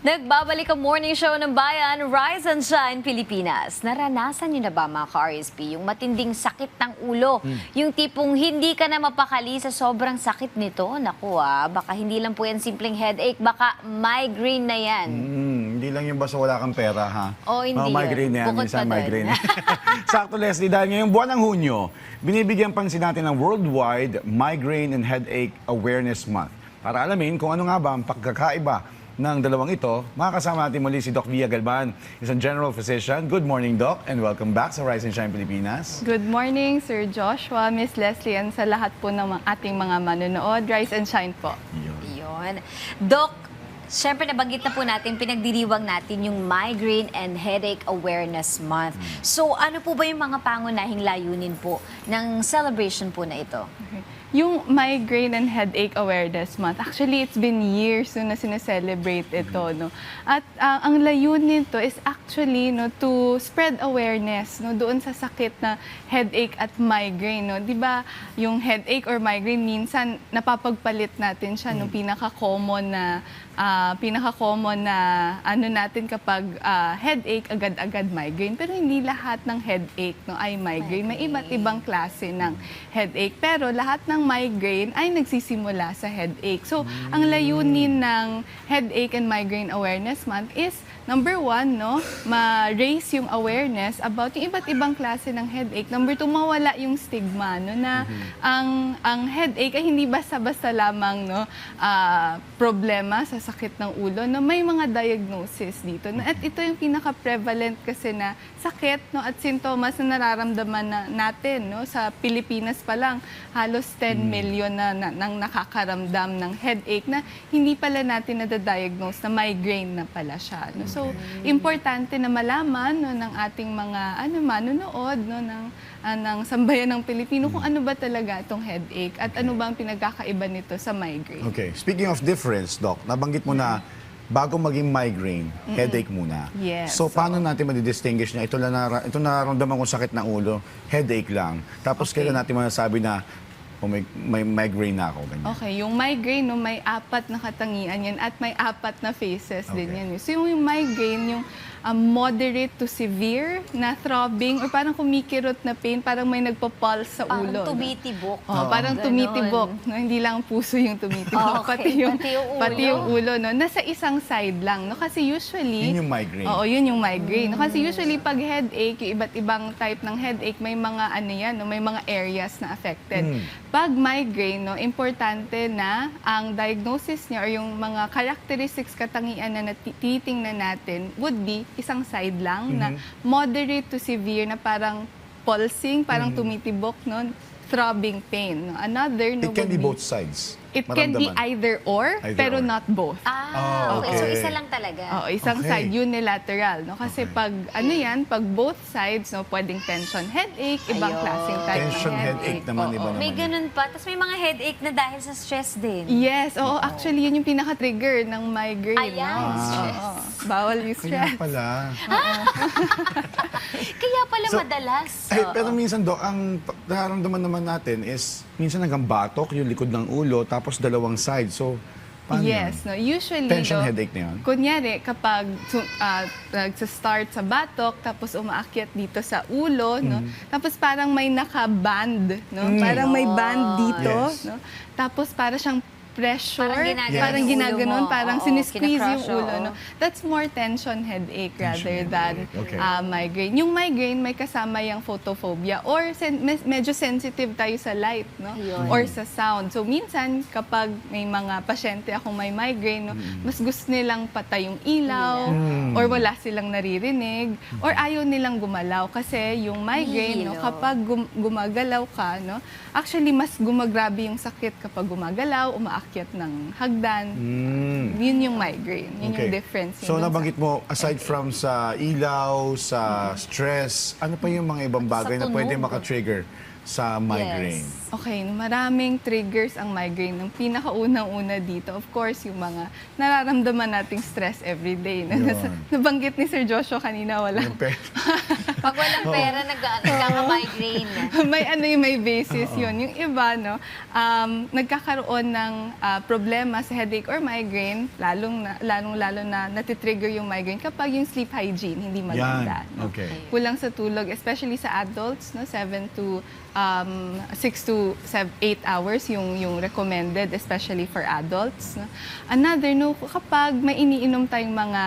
Nagbabalik ang morning show ng bayan, Rise and Shine Pilipinas. Naranasan niyo na ba mga ka-RSP yung matinding sakit ng ulo? Yung tipong hindi ka na mapakali sa sobrang sakit nito? Naku baka hindi lang po yan simpleng headache, baka migraine na yan. Hindi lang yung basta wala kang pera, ha? Oh, hindi Mga yun. migraine na yan, Bukod minsan pa dun. migraine. Sakto, Leslie, dahil ngayong buwan ng Hunyo, binibigyan pansin natin ng Worldwide Migraine and Headache Awareness Month. Para alamin kung ano nga ba ang pagkakaiba ng dalawang ito, makakasama natin muli si Doc Via Galban, isang general physician. Good morning, Doc, and welcome back sa Rise and Shine Pilipinas. Good morning, Sir Joshua, Miss Leslie, and sa lahat po ng ating mga manonood. Rise and shine po. Yun. Doc, syempre nabanggit na po natin, pinagdiriwang natin yung Migraine and Headache Awareness Month. So ano po ba yung mga pangunahing layunin po ng celebration po na ito? Okay. Yung Migraine and Headache Awareness Month, actually, it's been years na sineselebrate ito. No? At ang layunin nito is actually to spread awareness doon sa sakit na headache at migraine. No? Di ba yung headache or migraine, minsan napapagpalit natin siya nung pinaka-common na ano natin kapag headache, agad-agad migraine. Pero hindi lahat ng headache ay migraine. May iba't ibang klase ng headache. Pero lahat ng migraine ay nagsisimula sa headache. So, ang layunin ng Headache and Migraine Awareness Month is, number one, ma-raise yung awareness about yung iba't ibang klase ng headache. Number two, mawala yung stigma na ang headache ay hindi basta-basta lamang problema sa sakit ng ulo. May mga diagnosis dito. At ito yung pinaka-prevalent kasi na sakit at sintomas na nararamdaman natin. Sa Pilipinas pa lang, halos 10 million nang nakakaramdam ng headache na hindi pala natin na-diagnose na migraine na pala siya. So, importante na malaman ng ating mga manonood ng sambayan ng Pilipino kung ano ba talaga itong headache at ano ba ang pinagkakaiba nito sa migraine. Okay, speaking of difference, Doc, nabanggit mo na bago maging migraine, headache muna. Yes. So, paano natin madidistinguish na ito nararamdaman kong sakit ng ulo, headache lang. Tapos, kailan natin masasabi na may migraine na ako, ganyan. Okay, yung migraine, may 4 na katangian yan at may 4 na phases din yan. So yung migraine, yung moderate to severe na throbbing or parang kumikirot na pain, parang may nagpa-pulse sa ulo. Parang tumitibok. Parang Ganon. tumitibok. Hindi lang puso yung tumitibok, Okay, pati yung ulo. Nasa isang side lang. Kasi usually... Yun yung migraine. Oo, yun yung migraine. Kasi usually pag headache, yung iba't ibang type ng headache, may mga may mga areas na affected. Pag migraine, importante na ang diagnosis niya or yung mga characteristics, katangian na titingnan natin would be isang side lang na moderate to severe na parang pulsing, parang tumitibok, throbbing pain. Another, It can be both sides. It can be either or, pero or. not both. Okay. So isa lang talaga. Oo, isang Okay. side unilateral. Kasi pag pag both sides, pwedeng tension headache, ibang Ayun. klaseng type Tension ng headache naman, iba naman. May ganun pa. Tapos may mga headache na dahil sa stress din. Yes, actually yun yung pinaka-trigger ng migraine. Ayan, stress. Oo, bawal yung Kaya stress. pala. Kaya pala So, madalas. Pero minsan, Doc, ang nararamdaman naman natin is minsan hanggang batok, yung likod ng ulo, tapos dalawang side. So, paano Yes, yun? usually Tension headache na yun? Kunyari, kapag nagsa-start sa batok, tapos umaakyat dito sa ulo, tapos parang may naka-band, parang may band dito, Yes. Tapos para siyang pressure, Parang ginaganon yung ulo mo. parang Oo, sinisqueeze yung kinakrush, ulo. That's more tension headache rather than Okay. migraine. Yung migraine, may kasama yung photophobia or medyo sensitive tayo sa light, Ayun. or sa sound. So minsan, kapag may mga pasyente akong may migraine, mas gusto nilang patay yung ilaw, or wala silang naririnig, or ayaw nilang gumalaw. Kasi yung migraine, Hihilo. kapag gumagalaw ka, actually mas gumagrabe yung sakit kapag gumagalaw, umaakyat ng hagdan. Yun yung migraine. Yun yung difference. So, Yun yung nabanggit mo, aside from sa ilaw, sa stress, ano pa yung mga ibang bagay na tunog. pwede maka-trigger sa migraine? Yes. Okay, maraming triggers ang migraine. Ang pinakaunang-una dito, of course, yung mga nararamdaman nating stress everyday. Yun. Nabanggit ni Sir Joshua kanina, wala. Yung Pag walang pera, nagkaka-migraine. may basis yun. Yung iba, no, nagkakaroon ng problema sa headache or migraine, lalong-lalo na natitrigger yung migraine kapag yung sleep hygiene hindi maganda. Yan. Okay. Kulang sa tulog, especially sa adults, no, 6 to 8 hours yung recommended, especially for adults. No. Another, no, kapag may iniinom tayong mga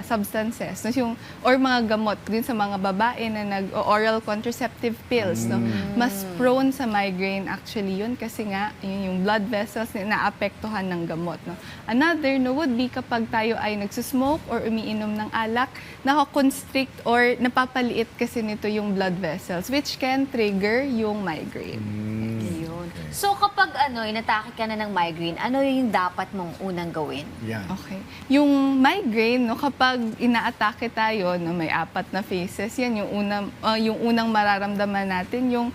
substances, no, or mga gamot din sa mga babae na nag-oral contraceptive pills, no, mas prone sa migraine actually yun kasi nga yung blood vessels na naapektuhan ng gamot. No. Another, no, would be kapag tayo ay nagsusmoke or umiinom ng alak, nakakonstrict or napapaliit kasi nito yung blood vessels, which can trigger yung migraine. Yun. So kapag inatake ka na ng migraine, ano yung dapat mong unang gawin? Yan. Okay. Yung migraine, no, kapag inaatake tayo, no, may 4 na phases, yan yung unang mararamdaman natin, yung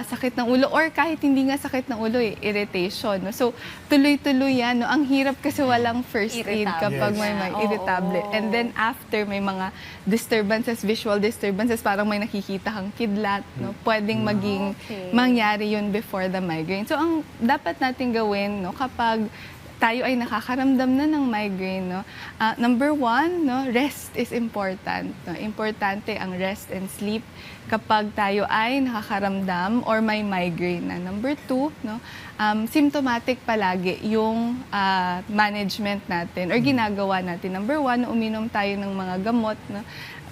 sakit ng ulo or kahit hindi nga sakit ng ulo, irritation. No? So, tuloy-tuloy yan. No? Ang hirap kasi walang first aid Irritable. kapag Yes. may Oo. irritable. And then after, may mga disturbances, visual disturbances, parang may nakikita kang kidlat. No? Pwedeng maging Okay. mangyari yun before the migraine. So, ang dapat natin gawin, no, kapag tayo ay nakakaramdam na ng migraine, no? Number 1, no, rest is important. No? Importante ang rest and sleep kapag tayo ay nakakaramdam or may migraine na. Number 2, no, symptomatic palagi yung management natin or ginagawa natin. Number 1, uminom tayo ng mga gamot. No?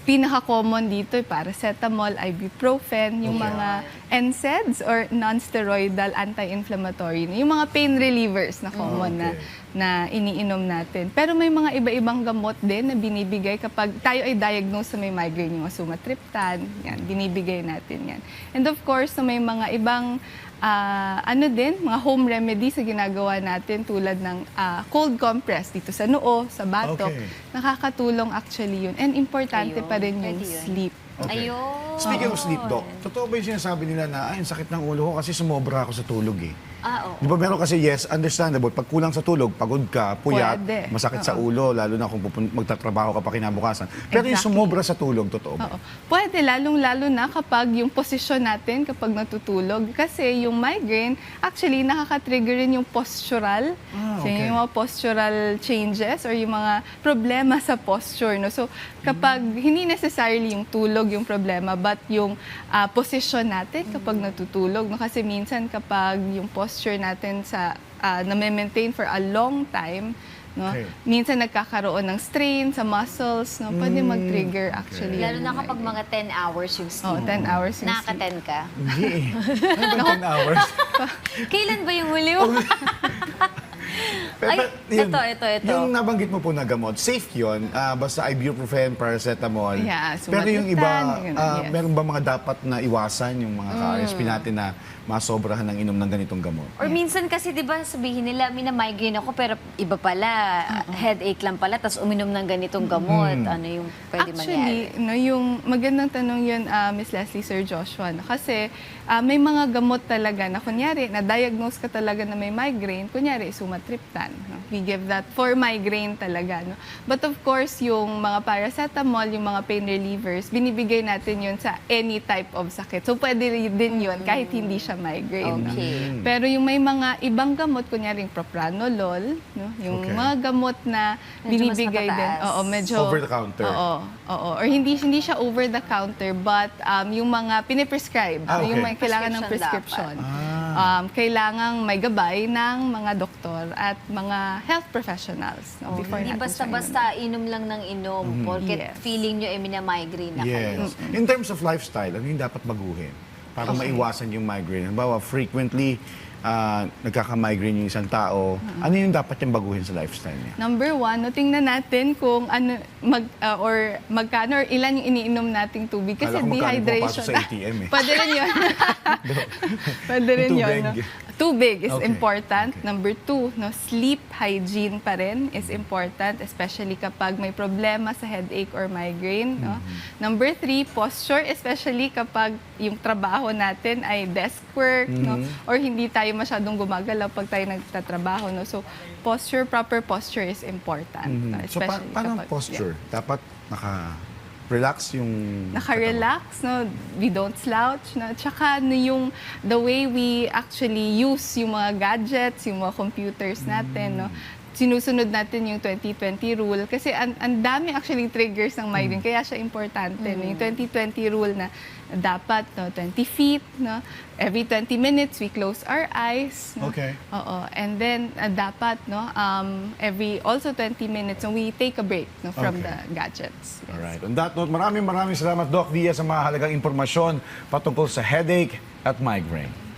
Pinaka-common dito ay paracetamol, ibuprofen, yung mga NSAIDs or non-steroidal anti-inflammatory, yung mga pain relievers na common na iniinom natin. Pero may mga iba-ibang gamot din na binibigay kapag tayo ay diagnosed sa may migraine, yung sumatriptan, yan, binibigay natin yan. And of course, may mga ibang mga home remedies na ginagawa natin tulad ng cold compress dito sa noo, sa batok. Okay. Nakakatulong actually yun. And importante Ayun, pa rin yung pwede yun. sleep. Okay. Ayun. Speaking of sleep, Doc, totoo ba yung sinasabi nila na, ay, ang sakit ng ulo ko kasi sumobra ako sa tulog eh? Oo. Di ba meron kasi, yes, understandable, pag kulang sa tulog, pagod ka, puyat, Pwede. masakit sa ulo, lalo na kung magtatrabaho ka pa kinabukasan. Pero yung Exactly. sumobra sa tulog, totoo ba? Oo. Pwede, lalong-lalo na kapag yung posisyon natin kapag natutulog. Kasi yung migraine, actually, nakaka-trigger rin yung postural. So, okay. yung mga postural changes or yung mga problema sa posture. No? So, kapag hindi necessarily yung tulog yung problema, but yung posisyon natin kapag natutulog. No? Kasi minsan kapag yung posture natin na-maintain for a long time, no? Okay. Minsan nagkakaroon ng strain sa muscles, no? Pwede mag-trigger actually. Lalo yan na ng kapag migraine. mga 10 hours yung sleep. 10 hours yung sleep. Nakaka-10 ka. Hindi eh. Ano ba 10 hours? Kailan ba yung huli mo? Ay, yun, ito. Yung nabanggit mo po na gamot, safe yun. Basta ibuprofen, paracetamol. Yeah, Pero yung iba, sumatriptan, ganun, yes. meron ba mga dapat na iwasan yung mga ka-RSP natin na masobrahan ng inom ng ganitong gamot? Or minsan kasi, di ba, sabihin nila, mina-migraine ako, pero iba pala, headache lang pala, tapos uminom ng ganitong gamot. Ano yung pwede Actually, mangyari? no, yung magandang tanong yun, Miss Leslie, Sir Joshua. No? Kasi may mga gamot talaga na kunyari, na-diagnose ka talaga na may migraine, kunyari, sumatriptan. No? We give that for migraine talaga. No? But of course, yung mga paracetamol, yung mga pain relievers, binibigay natin yun sa any type of sakit. So, pwede din yun kahit hindi siya migraine. No? Okay. Pero yung may mga ibang gamot, kunyari yung propranolol, no? Yung Okay. mga gamot na Medyo mas binibigay din. matataas. Oo, medyo Over the counter. Oo. Or hindi siya over the counter, but yung mga piniprescribe, Okay. yung may kailangan ng Prescription prescription. Kailangang may gabay ng mga doktor at mga health professionals. No, before Hindi natin siya basta-basta inom lang ng inom, porket Yes. feeling nyo mina-migrine na kayo. Yes. In terms of lifestyle, ano yung dapat baguhin para maiwasan yung migraine? Halimbawa, frequently, nagkaka-migraine yung isang tao. Ano yung dapat yung baguhin sa lifestyle niya? Number 1, no, tingnan natin kung ano magkano or ilan yung iniinom nating tubig kasi Kala ko magkano dehydration. pumapasok sa ATM eh. Pwede rin 'yun. Pwede rin Tubig. 'yun. No? Tubig is Okay. important. Okay. Number 2, no, sleep hygiene pa rin is important, especially kapag may problema sa headache or migraine. No? Number 3, posture, especially kapag yung trabaho natin ay desk work, no? Or hindi tayo masyadong gumagalaw pag tayo nagtatrabaho. No? So, proper posture is important. No? So, Especially paano ang kapag- posture? Dapat relax yung... Naka-relax, no? We don't slouch, no? Tsaka no, yung the way we actually use yung mga gadgets, yung mga computers natin, no? Sinusunod natin yung 2020 rule kasi ang dami actually triggers ng migraine kaya siya importante. No? Yung 2020 rule na dapat 20 feet, no? Every 20 minutes we close our eyes. No? Okay. Oo. And then dapat every also 20 minutes we take a break from Okay. the gadgets. Yes. Alright. On that note, maraming salamat, Doc Dia, sa mahalagang impormasyon patungkol sa headache at migraine.